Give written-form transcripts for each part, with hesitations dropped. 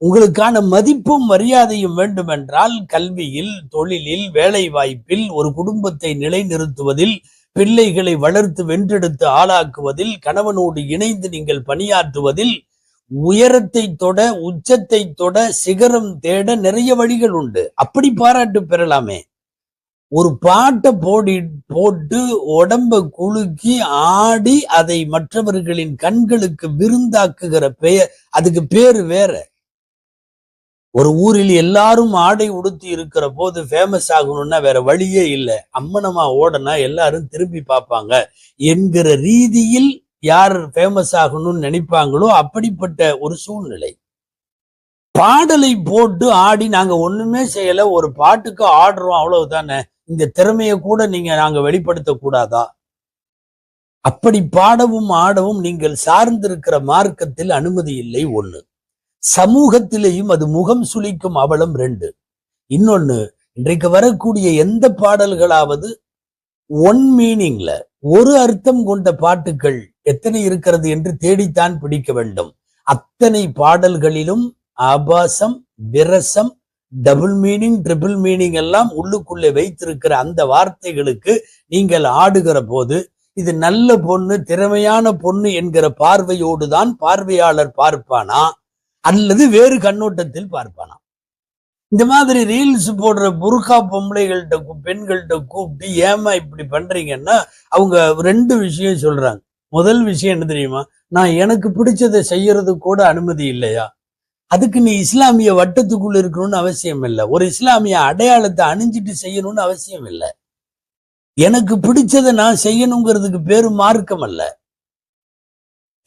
உங்களுக்கான மதிப்பும் மரியாதையும் வேண்டுமென்றால் கல்வியில், தொழிலில், வேலை வாய்ப்பில், ஒரு குடும்பத்தை நிலைநிறுத்துவதில், பிள்ளைகளை வளர்த்து வென்றெடுத்து ஆளாக்குவதில், கணவனோடு இணைந்து நீங்கள் பணியாற்றுவதில், உயரத்தை தொட, உச்சத்தை தொட, சிகரம் தேட நிறைய வழிகள் உண்டு. அப்படி பாராட்டு பெறலாமே. ஒரு பாட்டை போட்டு உடம்ப குலுக்கி ஆடி அதை மற்றவர்களின் கண்களுக்கு விருந்தாக்குகிற அதுக்கு பேரு வேற. ஒரு ஊரில் எல்லாரும் ஆடை உடுத்தி இருக்கிற போது ஃபேமஸ் ஆகணும்னா வேற வழியே இல்லை. அம்மனமா ஓடனா எல்லாரும் திரும்பி பார்ப்பாங்க என்கிற ரீதியில் யார் ஃபேமஸ் ஆகணும்னு நினைப்பாங்களோ அப்படிப்பட்ட ஒரு சூழ்நிலை. பாடலை போட்டு ஆடி நாங்க ஒண்ணுமே செய்யல, ஒரு பாட்டுக்கு ஆடுறோம் அவ்வளவுதானே, இந்த திறமையை கூட நாங்க வெளிப்படுத்த கூடாதா? அப்படி பாடவும் ஆடவும் நீங்கள் சார்ந்திருக்கிற மார்க்கத்தில் அனுமதி இல்லை. ஒண்ணு, சமூகத்திலேயும் அது முகம் சுளிக்கும் அவலம். ரெண்டு, இன்னொன்னு, இன்றைக்கு வரக்கூடிய எந்த பாடல்களாவது ஒன் மீனிங்ல ஒரு அர்த்தம் கொண்ட பாட்டுகள் எத்தனை இருக்கிறது என்று தேடித்தான் பிடிக்க வேண்டும். அத்தனை பாடல்களிலும் ஆபாசம், விரசம், டபுள் மீனிங், ட்ரிபிள் மீனிங் எல்லாம் உள்ளுக்குள்ளே வைத்திருக்கிற அந்த வார்த்தைகளுக்கு நீங்கள் ஆடுகிற போது இது நல்ல பொண்ணு, திறமையான பொண்ணு என்கிற பார்வையோடு தான் பார்வையாளர் பார்ப்பானா அல்லது வேறு கண்ணோட்டத்தில் பார்ப்பானா? இந்த மாதிரி ரீல்ஸ் போடுற புர்கா பொம்பளைகள்கிட்ட, பெண்கள்கிட்ட கூப்பிட்டு ஏமா இப்படி பண்றீங்கன்னா அவங்க ரெண்டு விஷயம் சொல்றாங்க. முதல் விஷயம் என்ன தெரியுமா? நான் எனக்கு பிடிச்சதை செய்யறது கூட அனுமதி இல்லையா? அதுக்கு நீ இஸ்லாமிய வட்டத்துக்குள்ள இருக்கணும்னு அவசியம் இல்லை. ஒரு இஸ்லாமிய அடையாளத்தை அணிஞ்சிட்டு செய்யணும்னு அவசியம் இல்லை. எனக்கு பிடிச்சதை நான் செய்யணுங்கிறதுக்கு பேரு மார்க்கம் அல்ல.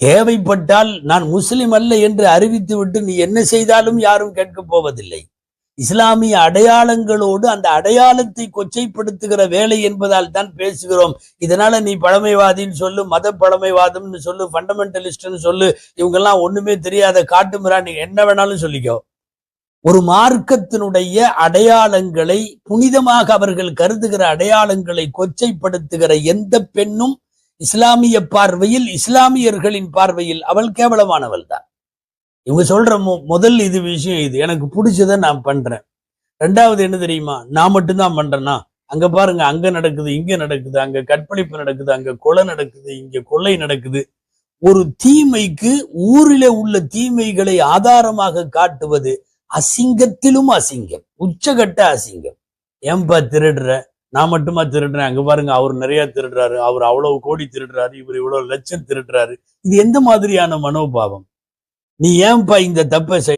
தேவைப்பட்டால் நான் முஸ்லிம் அல்ல என்று அறிவித்து விட்டு நீ என்ன செய்தாலும் யாரும் கேட்க போவதில்லை. இஸ்லாமிய அடையாளங்களோடு அந்த அடையாளத்தை கொச்சைப்படுத்துகிற வேலை என்பதால் தான் பேசுகிறோம். இதனால நீ பழமைவாதின்னு சொல்லு, மத பழமைவாதம்னு சொல்லு, ஃபண்டமெண்டலிஸ்ட்னு சொல்லு, இவங்கெல்லாம் ஒண்ணுமே தெரியாத காட்டுமிரா, நீ என்ன வேணாலும் சொல்லிக்கோ. ஒரு மார்க்கத்தினுடைய அடையாளங்களை, புனிதமாக அவர்கள் கருதுகிற அடையாளங்களை கொச்சைப்படுத்துகிற எந்த பெண்ணும் இஸ்லாமிய பார்வையில், இஸ்லாமியர்களின் பார்வையில் அவள் கேவலமானவள் தான். இவங்க சொல்ற முதல் விஷயம் இது, எனக்கு பிடிச்சதை நான் பண்றேன். ரெண்டாவது என்ன தெரியுமா? நான் மட்டும்தான் பண்றேன்னா, அங்க பாருங்க, அங்க நடக்குது, இங்க நடக்குது, அங்க கற்பழிப்பு நடக்குது, அங்க கொலை நடக்குது, இங்க கொள்ளை நடக்குது. ஒரு தீமைக்கு, ஊரிலே உள்ள தீமைகளை ஆதாரமாக காட்டுவது அசிங்கத்திலும் அசிங்கம், உச்சகட்ட அசிங்கம். ஏன்பா திருடுற? நான் மட்டுமா திருடுறேன்? அங்க பாருங்க, அவர் நிறைய திருடுறாரு, அவர் அவ்வளவு கோடி திருடுறாரு, இவர் இவ்வளவு லட்சம் திருடுறாரு. இது எந்த மாதிரியான மனோபாவம்? நீ ஏன்பா இந்த தப்பை